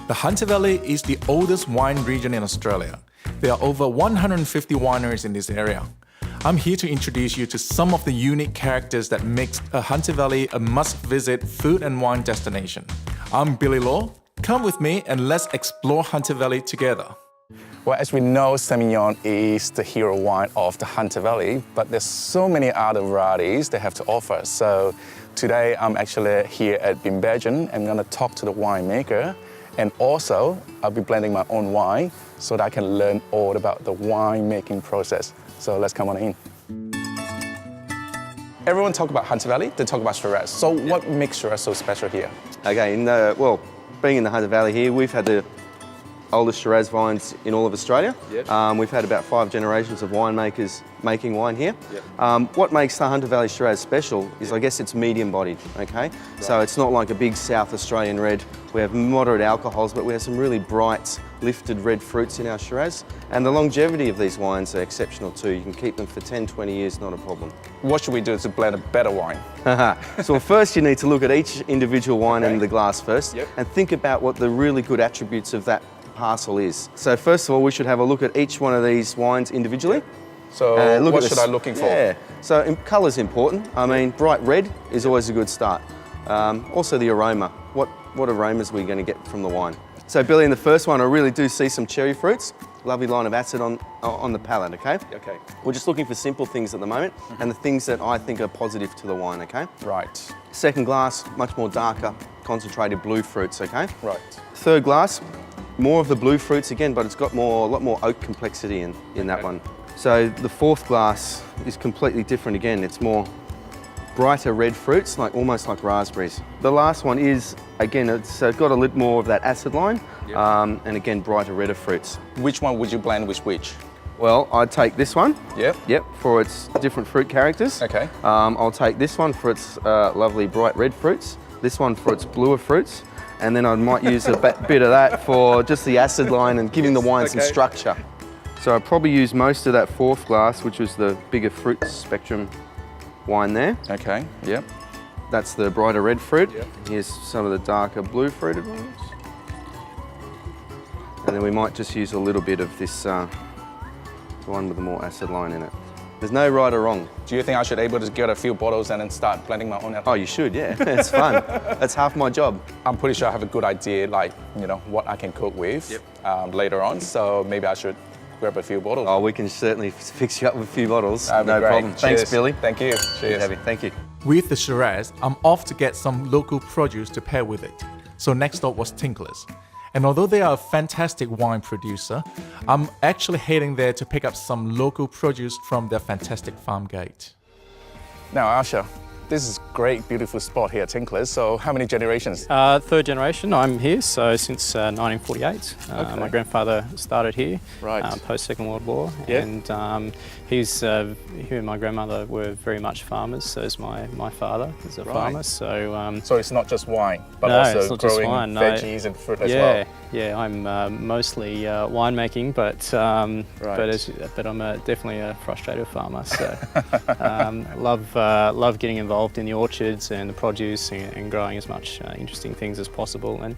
The Hunter Valley is the oldest wine region in Australia. There are over 150 wineries in this area. I'm here to introduce you to some of the unique characters that makes a Hunter Valley a must-visit food and wine destination. I'm Billy Law. Come with me and let's explore Hunter Valley together. Well, as we know, Semillon is the hero wine of the Hunter Valley, but there's so many other varieties they have to offer. So today I'm actually here at Bimbadgen. I'm gonna talk to the winemaker, and also I'll be blending my own wine so that I can learn all about the winemaking process. So let's come on in. Everyone talk about Hunter Valley, they talk about Shiraz. So what makes Shiraz so special here? Okay, being in the Hunter Valley here, we've had the oldest Shiraz vines in all of Australia. Yep. We've had about 5 generations of winemakers making wine here. Yep. What makes the Hunter Valley Shiraz special is, I guess, it's medium-bodied, okay? Right. So it's not like a big South Australian red. We have moderate alcohols, but we have some really bright, lifted red fruits in our Shiraz. And the longevity of these wines are exceptional too. You can keep them for 10, 20 years, not a problem. What should we do to blend a better wine? So first you need to look at each individual wine in the glass first, Yep. and think about what the really good attributes of that parcel is. So first of all, we should have a look at each one of these wines individually. So what should I be looking for? Yeah, so colour's important. I mean, bright red is always a good start. Also the aroma. What aromas are we going to get from the wine? So Billy, in the first one, I really do see some cherry fruits. Lovely line of acid on the palate, okay? Okay. We're just looking for simple things at the moment, and the things that I think are positive to the wine, okay? Right. Second glass, much more darker, concentrated blue fruits, okay? Right. Third glass, more of the blue fruits again, but it's got a lot more oak complexity in that one. So the fourth glass is completely different again. It's more brighter red fruits, almost like raspberries. The last one is, again, it's got a little more of that acid line, and again, brighter redder fruits. Which one would you blend with which? Well, I'd take this one. Yep. For its different fruit characters. Okay. I'll take this one for its lovely bright red fruits, this one for its bluer fruits, and then I might use a bit of that for just the acid line and giving the wine some structure. So I'll probably use most of that fourth glass, which was the bigger fruit spectrum wine there. Okay, yep. That's the brighter red fruit. Yep. Here's some of the darker blue fruited ones. And then we might just use a little bit of this one with the more acid line in it. There's no right or wrong. Do you think I should be able to get a few bottles and then start blending my own alcohol? Oh, you should, yeah. It's fun. That's half my job. I'm pretty sure I have a good idea, what I can cook with later on. So maybe I should grab a few bottles. Oh, we can certainly fix you up with a few bottles. That'd be no great. problem. Cheers. Thanks, Billy. Thank you. Cheers. Thank you. With the Shiraz, I'm off to get some local produce to pair with it. So next stop was Tinklers. And although they are a fantastic wine producer, I'm actually heading there to pick up some local produce from their fantastic farm gate. Now, Asha, this is a great, beautiful spot here at Tinklers. So how many generations? Third generation, I'm here, so since 1948. Okay. My grandfather started here, Right. post Second World War, Yeah. and he and my grandmother were very much farmers, so is my father is a farmer, so... So it's not just wine, but no, also it's not just growing wine, no. veggies and fruit as well. Yeah, I'm mostly winemaking, but I'm definitely a frustrated farmer. So love getting involved in the orchards and the produce and growing as much interesting things as possible and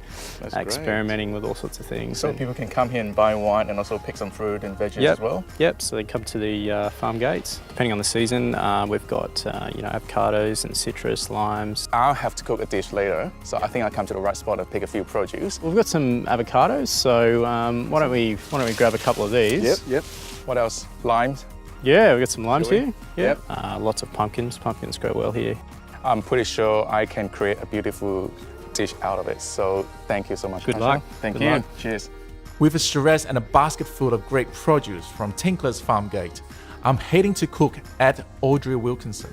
experimenting with all sorts of things. So people can come here and buy wine and also pick some fruit and veggies as well. Yep. So they come to the farm gates. Depending on the season, we've got avocados and citrus, limes. I'll have to cook a dish later, so I think I'll come to the right spot and pick a few produce. We've got some avocados, so why don't we grab a couple of these? Yep. What else? Limes? Yeah, we've got some limes here. Yep. Lots of pumpkins. Pumpkins grow well here. I'm pretty sure I can create a beautiful dish out of it. So thank you so much. Good Asha. luck. Thank Good you. luck. Cheers. With a Shiraz and a basket full of great produce from Tinklers Farm Gate, I'm heading to cook at Audrey Wilkinson.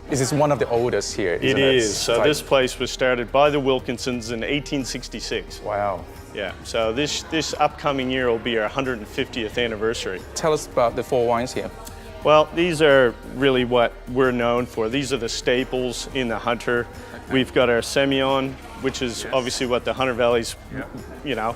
This is one of the oldest here, It isn't it? is. So this place was started by the Wilkinsons in 1866. Wow. Yeah. So this upcoming year will be our 150th anniversary. Tell us about the 4 wines here. Well, these are really what we're known for. These are the staples in the Hunter. We've got our Semillon, which is obviously what the Hunter Valley's,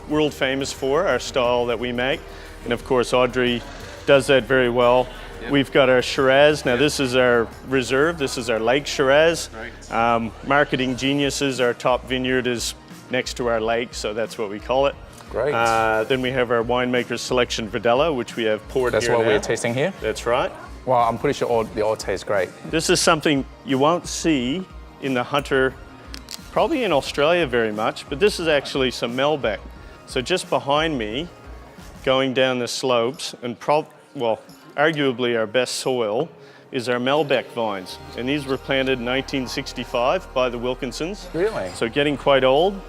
world famous for, our style that we make. And of course, Audrey does that very well. We've got our Shiraz. Now this is our reserve. This is our Lake Shiraz. Marketing geniuses, our top vineyard is next to our lake, so that's what we call it. Great. Then we have our winemaker's selection Verdella, which we have poured That's here what now. we're tasting here? That's right. Well, I'm pretty sure they all taste great. This is something you won't see in the Hunter, probably in Australia very much, but this is actually some Malbec. So just behind me, going down the slopes, and arguably our best soil, is our Malbec vines. And these were planted in 1965 by the Wilkinsons. Really? So getting quite old.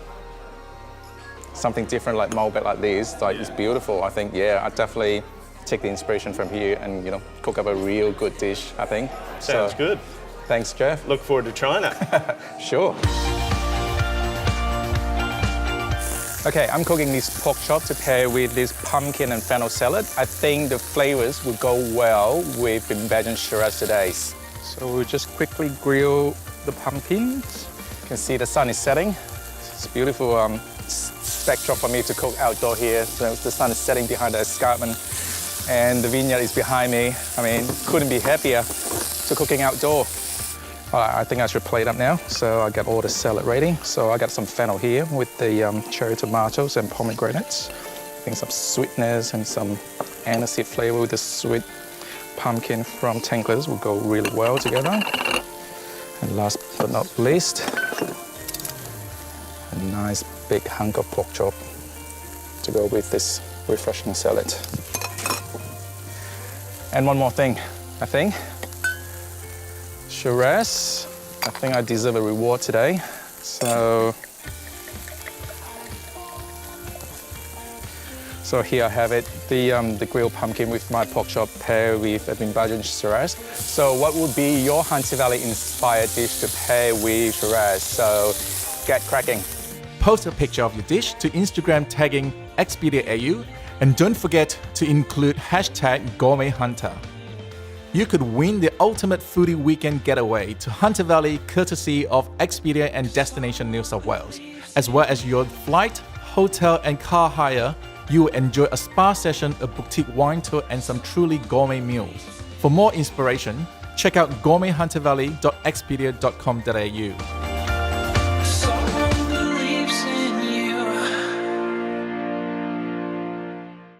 Something different like Malbec like this, it's beautiful. I think, I definitely take the inspiration from here and, cook up a real good dish, I think. Sounds good. Thanks, Jeff. Look forward to trying it. Sure. Okay, I'm cooking this pork chop to pair with this pumpkin and fennel salad. I think the flavors will go well with Bimbadgen Shiraz today. So we'll just quickly grill the pumpkins. You can see the sun is setting. It's a beautiful backdrop for me to cook outdoor here. So the sun is setting behind the escarpment and the vineyard is behind me. I mean, couldn't be happier to cooking outdoor. I think I should plate up now. So I got all the salad ready. So I got some fennel here with the cherry tomatoes and pomegranates. I think some sweetness and some aniseed flavor with the sweet pumpkin from Tinklers will go really well together. And last but not least, a nice big hunk of pork chop to go with this refreshing salad. And one more thing, I think. Shiraz, I think I deserve a reward today. So here I have it, the grilled pumpkin with my pork chop paired with a Bimbadgen Shiraz. So what would be your Hunter Valley inspired dish to pair with Shiraz? So get cracking. Post a picture of your dish to Instagram tagging Expedia.au, and don't forget to include #GourmetHunter. You could win the ultimate foodie weekend getaway to Hunter Valley courtesy of Expedia and Destination New South Wales. As well as your flight, hotel and car hire, you will enjoy a spa session, a boutique wine tour and some truly gourmet meals. For more inspiration, check out gourmethuntervalley.expedia.com.au.